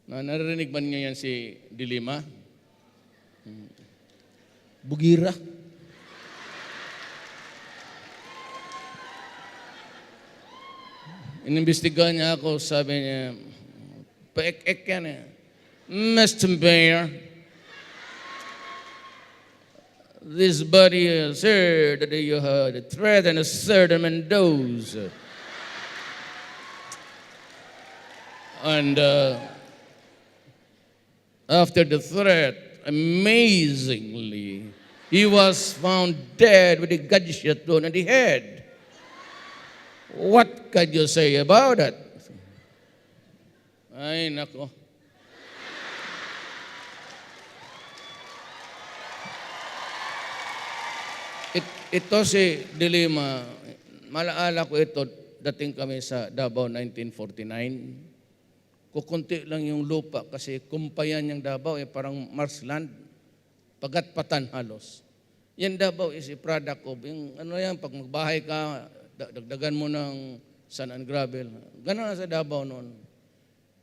Naririnig ba niyo yan si Dilima? Bugira. Inimbestigahan niya ako, sabi niya, paek-ek yan eh. Mr. Mayor, this body sir, that you had threatened Sir Mendoza. And after the threat, amazingly, he was found dead with a gunshot wound on the head. What can you say about it? Ay, nako. Ito si Dilima, malaala ko ito, dating kami sa Davao 1949. Kukunti lang yung lupa kasi kumpayan yung Davao, parang marshland, pagat-patan halos. Yan Davao is a product of, yung, pag magbahay ka, dagdagan mo ng sand and gravel. Ganun na sa Davao noon.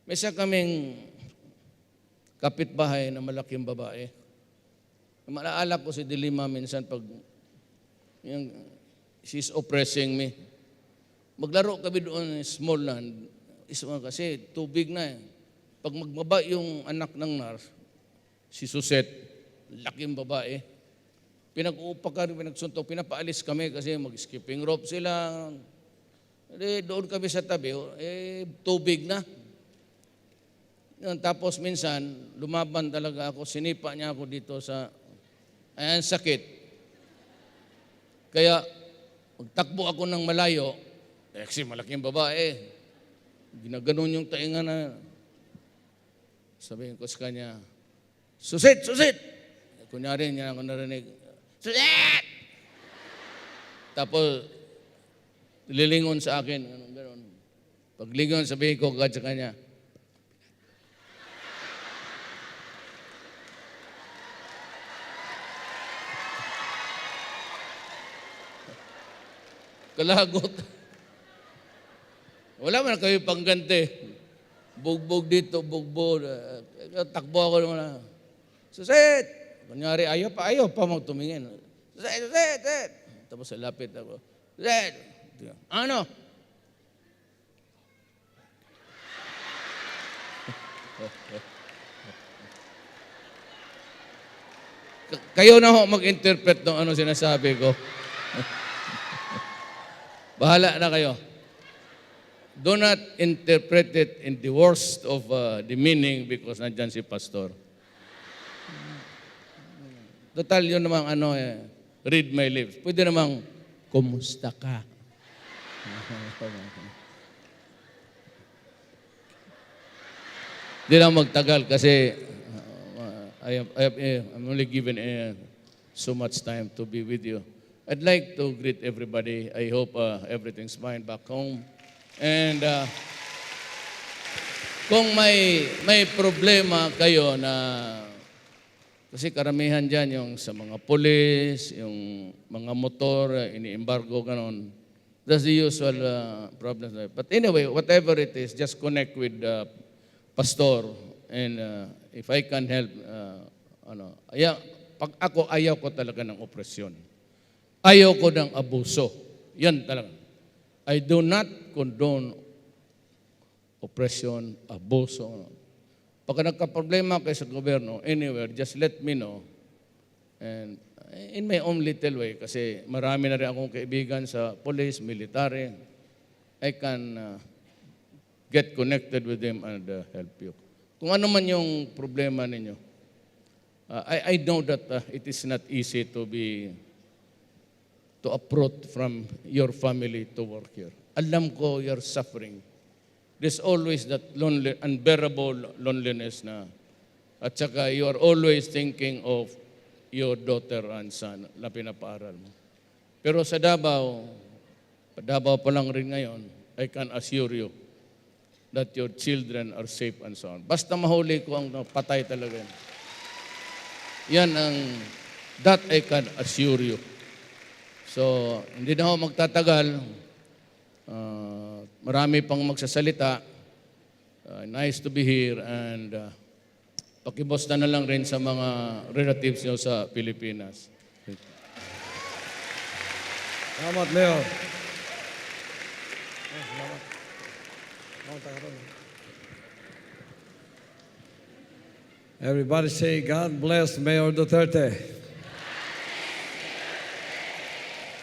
May isa kaming kapitbahay na malaking babae. Malaala ko si Dilima minsan pag she's oppressing me. Maglaro kami doon small land. Kasi tubig na eh. Pag magbaba yung anak ng nurse, si Suset, laking babae. Pinag-uupakan, pinagsuntok, pinapaalis kami kasi mag-skipping rope sila. Doon kami sa tabi, tubig na. Tapos minsan, lumaban talaga ako, sinipa niya ako dito sa, sakit. Kaya, magtakbo ako ng malayo, kasi malaking babae, ginaganon yung tainga na, sabihin ko sa kanya, Susit! Susit! Kunyari niya ako narinig, Susit! Tapos, lilingon sa akin, gano'n. Paglingon, sabihin ko agad sa kanya, kalagot. Wala man kayo pangganti. Bugbog dito, bugbog. Takbo ako naman. Susit! Kunyari, ayaw pa magtumingin. Susit! Susit! Susit! Tapos lapit ako. Susit! Ano? Kayo na ho mag-interpret ng ano sinasabi ko. Bahala na kayo. Do not interpret it in the worst of the meaning because nandyan si pastor. Total yun namang read my lips. Pwede namang, kumusta ka? Di lang magtagal kasi I'm only given so much time to be with you. I'd like to greet everybody. I hope everything's fine back home. And kung may problema kayo na, kasi karamihan dyan yung sa mga pulis, yung mga motor, ini-embargo, ganon. That's the usual problem. But anyway, whatever it is, just connect with the pastor. And if I can help, pag ako, ayaw ko talaga ng opresyon. Ayaw ko ng abuso. Yan talaga. I do not condone oppression, abuso. Pag nagka-problema kayo sa gobyerno, anywhere, just let me know. And in my own little way, kasi marami na rin akong kaibigan sa police, military, I can get connected with them and help you. Kung ano man yung problema ninyo, I know that it is not easy to approach from your family to work here. Alam ko you're suffering. There's always that unbearable loneliness na, at saka you are always thinking of your daughter and son na pinapaaral mo. Pero sa Davao pa lang rin ngayon, I can assure you that your children are safe and sound. Basta mahuli ko ang patay talaga yan. Yan that I can assure you. So, hindi na ako magtatagal. Marami pang magsasalita. Nice to be here and pakimusta na lang rin sa mga relatives nyo sa Pilipinas. Salamat, Mayor. Everybody say, God bless Mayor Duterte.